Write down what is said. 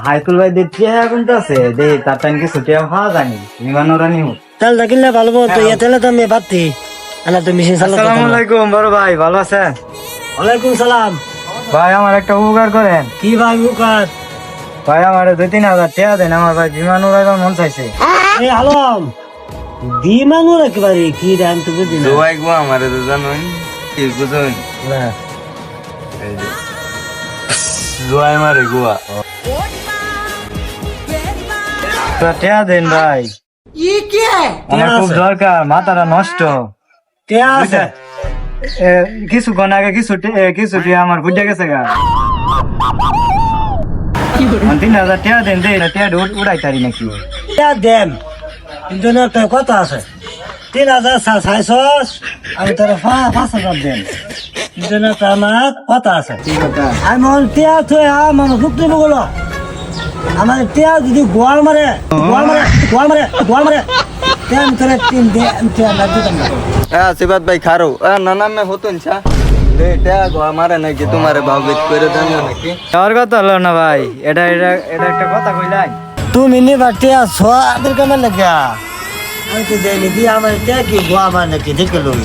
হাইকুল ভাই দেখছি এখন তো আছে দে তার টাইম কি ছুটি পাওয়া যায়নি বিমানও রানি হোক তেল কিনলে ভালো তো ইয়ে তেলে তো আমি পাচ্ছি আলা তো মেশিন চালাতে আসসালামু আলাইকুম বড় ভাই ভালো আছেন? ওয়ালাইকুম সালাম। ভাই আমার একটা উপকার করেন। কি ভাই উপকার? ভাই আমার 2-3 হাজার টাকা দেন, আমার ভাই বিমান উড়াইবার মন চাইছে। এই আলম বিমানুর একেবারে কি দাম তো বুঝি না। জোয়াই গো আমারে তো জানোই কি বুঝুন না এই যে জোয়াই মারে গোয়া তো টাকা দেন ভাই, আমার খুব দরকার, মাথাটা নষ্ট। কে আছে? কিছুক্ষণ আগে কিছু টাকা আমার বুঝে গেছে গা। 3,000 টাকা দেন, দে টাকা উড়াই তারি নাকি। কে দেন কিন্তু না তো কত আছে 3,600 আমি তোর 5,000 দেন কিন্তু না তো আমার কত আছে আমি মন টিয়া তুই আমার ফুকতে বলো আমার টিয়া যদি গোয়াল মারে তেম করে 3 দে আমি টিয়া লাগবে না। সিবাত ভাই খারো না মে হতুন ছা দে টা গো আমারে নাকি তোমারে ভাবিত করে দেন নাকি আর কথা হলো না ভাই, এটা একটা কথা কইলাই। তুমি নিবা টিয়া সোয়াদের কেমন লাগা আমি তো দেইনি দি আমার টিয়া কি গোয়া মানে কি দেখে লই